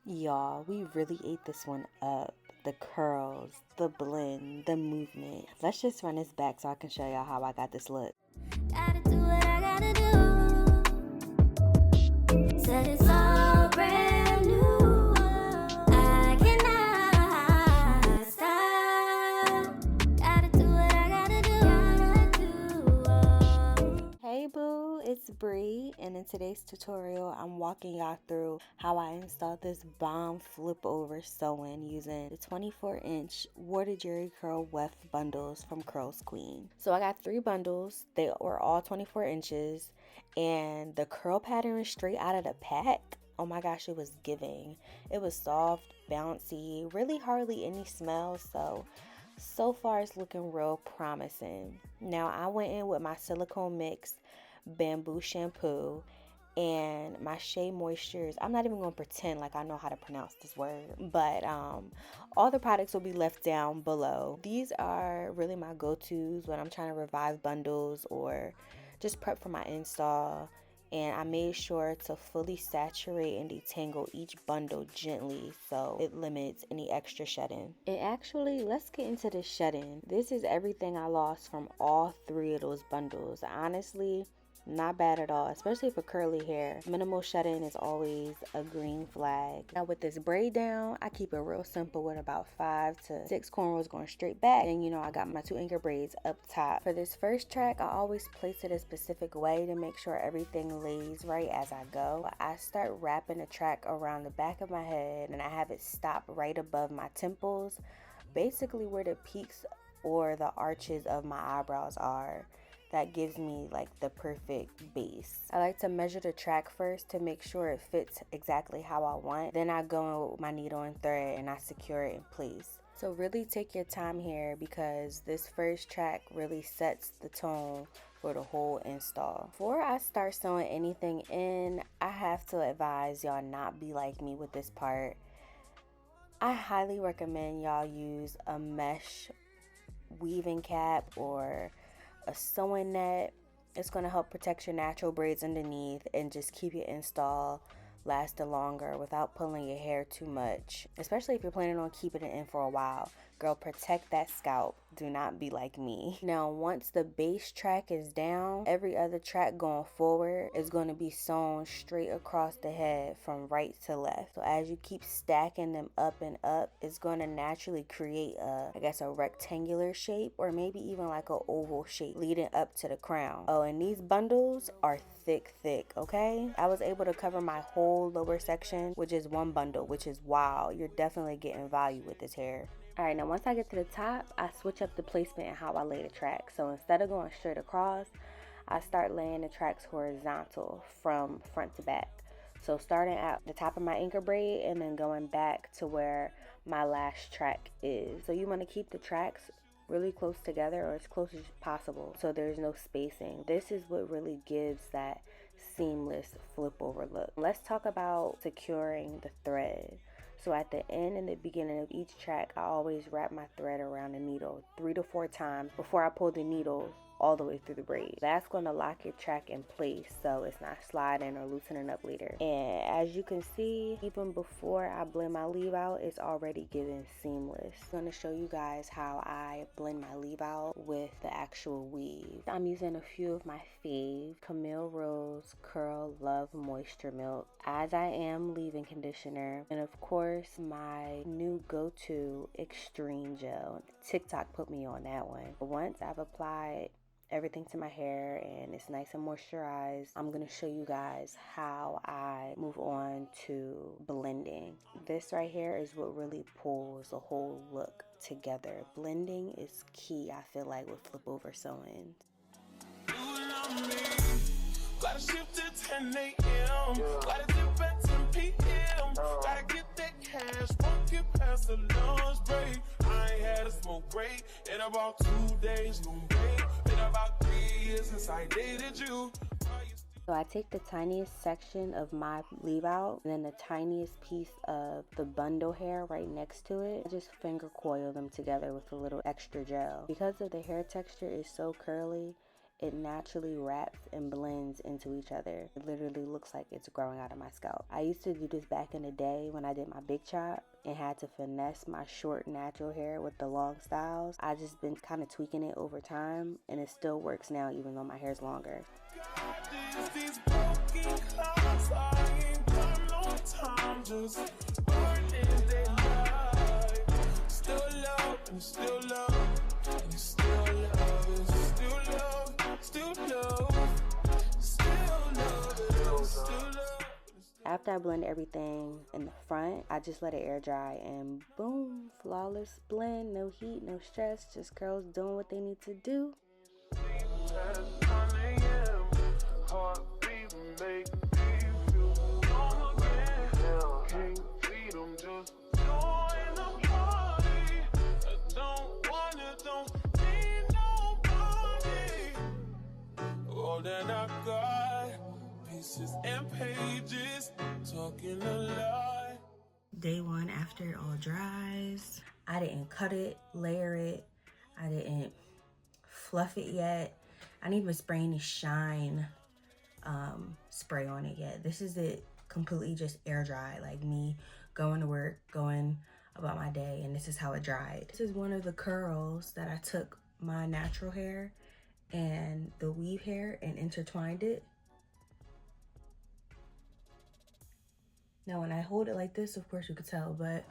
Y'all, we really ate this one up. The curls, the blend, the movement. Let's just run this back so I can show y'all how I got this look. Gotta do what I gotta do. Said it's all brand new. I cannot stop. Gotta do what I gotta do. Hey boo, it's Bree, and in today's tutorial I'm walking y'all through how I installed this bomb flip over sewing using the 24-inch Water Jerry Curl Weft bundles from CurlsQueen. So I got 3 bundles. They were all 24 inches, and the curl pattern is straight out of the pack. Oh my gosh, it was giving. It was soft, bouncy, really hardly any smell, so far it's looking real promising. Now I went in with my silicone mix bamboo shampoo and my Shea Moistures. I'm not even going to pretend like I know how to pronounce this word, but all the products will be left down below. These are really my go-tos when I'm trying to revive bundles or just prep for my install. And I made sure to fully saturate and detangle each bundle gently so it limits any extra shedding. And actually, let's get into the shedding. This is everything I lost from all 3 of those bundles. Honestly, not bad at all, especially for curly hair. Minimal shedding is always a green flag. Now with this braid down, I keep it real simple with about 5 to 6 cornrows going straight back. And you know, I got my 2 anchor braids up top. For this first track, I always place it a specific way to make sure everything lays right as I go. I start wrapping the track around the back of my head and I have it stop right above my temples, basically where the peaks or the arches of my eyebrows are. That gives me like the perfect base. I like to measure the track first to make sure it fits exactly how I want. Then I go in with my needle and thread and I secure it in place. So really take your time here because this first track really sets the tone for the whole install. Before I start sewing anything in, I have to advise y'all not be like me with this part. I highly recommend y'all use a mesh weaving cap or a sewing net. It's going to help protect your natural braids underneath and just keep your install lasting longer without pulling your hair too much, especially if you're planning on keeping it in for a while. Girl, protect that scalp. Do not be like me. Now once the base track is down, every other track going forward is going to be sewn straight across the head from right to left. So as you keep stacking them up and up, it's going to naturally create a rectangular shape or maybe even like an oval shape leading up to the crown. Oh, and these bundles are thick, okay? I was able to cover my whole lower section with just 1 bundle, which is wow. You're definitely getting value with this hair. Alright, now once I get to the top, I switch up the placement and how I lay the track. So instead of going straight across, I start laying the tracks horizontal from front to back. So starting at the top of my anchor braid and then going back to where my last track is. So you want to keep the tracks really close together or as close as possible so there's no spacing. This is what really gives that seamless flip over look. Let's talk about securing the thread. So at the end and the beginning of each track, I always wrap my thread around the needle 3 to 4 times before I pull the needle all the way through the braid. That's going to lock your track in place so it's not sliding or loosening up later. And as you can see, even before I blend my leave out, it's already giving seamless. I'm going to show you guys how I blend my leave out with the actual weave. I'm using a few of my fave Camille Rose Curl Love Moisture Milk, as I am leave-in conditioner, and of course my new go-to Extreme Gel. TikTok put me on that one. Once I've applied everything to my hair and it's nice and moisturized, I'm going to show you guys how I move on to blending. This right here is what really pulls the whole look together. Blending is key, I feel like, with flip over sewing. Gotta shift to 10 a.m. Gotta dip at 10 p.m. Gotta get that cash, won't get past the lunch break. I ain't had a smoke break in about 2 days, no break. Been about 3 years since I dated you. So I take the tiniest section of my leave out and then the tiniest piece of the bundle hair right next to it. I just finger coil them together with a little extra gel. Because of the hair texture is so curly, it naturally wraps and blends into each other. It literally looks like it's growing out of my scalp. I used to do this back in the day when I did my big chop and had to finesse my short natural hair with the long styles. I just been kind of tweaking it over time, and it still works now even though my hair's longer. After I blend everything in the front, I just let it air dry and boom, flawless blend, no heat, no stress, just curls doing what they need to do. Then I got pieces and pages talking a lot. Day one after it all dries. I didn't cut it, layer it. I didn't fluff it yet. I need to spray any shine spray on it yet. This is it completely just air dry, like me going to work, going about my day, and this is how it dried. This is one of the curls that I took my natural hair and the weave hair and intertwined it. Now when I hold it like this, of course you could tell, but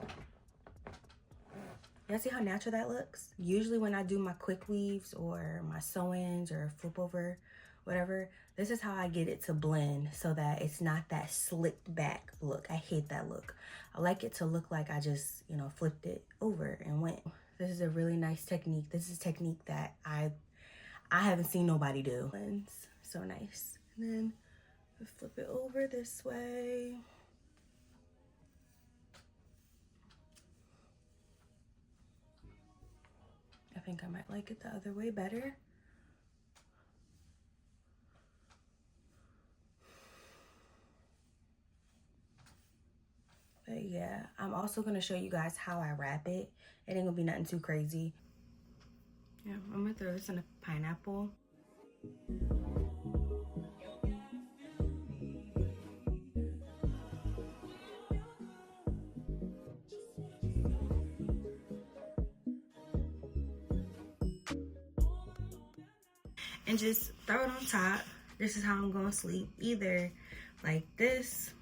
y'all see how natural that looks? Usually when I do my quick weaves or my sew-ins or flip over, whatever, this is how I get it to blend so that it's not that slicked back look. I hate that look. I like it to look like I just, you know, flipped it over and went. This is a really nice technique. This is a technique that I haven't seen nobody do. It's so nice. And then flip it over this way. I think I might like it the other way better. But yeah, I'm also gonna show you guys how I wrap it. It ain't gonna be nothing too crazy. Yeah, I'm gonna throw this in a pineapple. And just throw it on top. This is how I'm gonna sleep. Either like this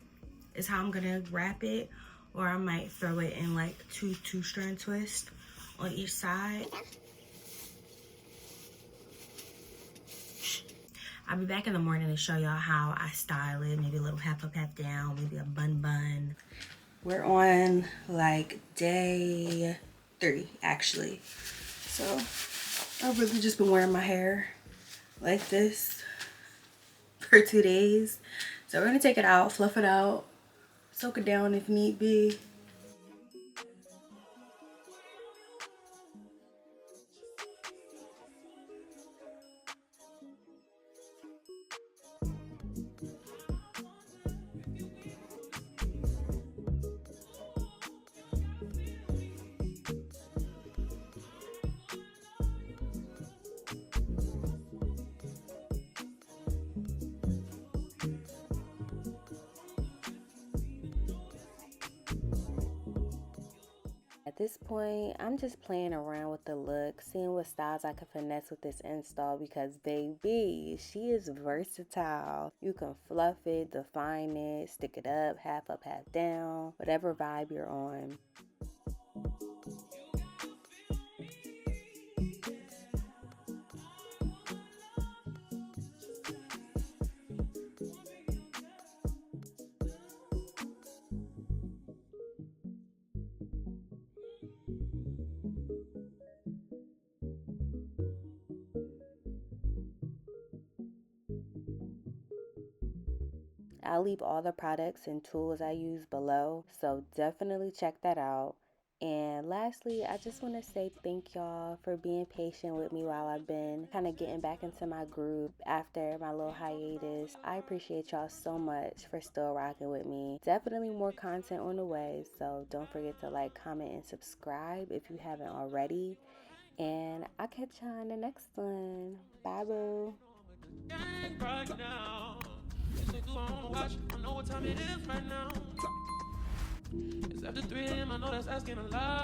is how I'm gonna wrap it, or I might throw it in like two strand twists on each side. I'll be back in the morning to show y'all how I style it. Maybe a little half up, half down, maybe a bun. We're on like day 3 actually. So I've really just been wearing my hair like this for 2 days. So we're gonna take it out, fluff it out, soak it down if need be. At this point, I'm just playing around with the look, seeing what styles I can finesse with this install because baby, she is versatile. You can fluff it, define it, stick it up, half down, whatever vibe you're on. I'll leave all the products and tools I use below, so definitely check that out. And lastly, I just want to say thank y'all for being patient with me while I've been kind of getting back into my groove after my little hiatus. I appreciate y'all so much for still rocking with me. Definitely more content on the way, so don't forget to like, comment, and subscribe if you haven't already. And I'll catch y'all in the next one. Bye, boo. Gang right now. It's like, I wanna watch. I know what time it is right now. It's after 3 a.m. I know that's asking a lot.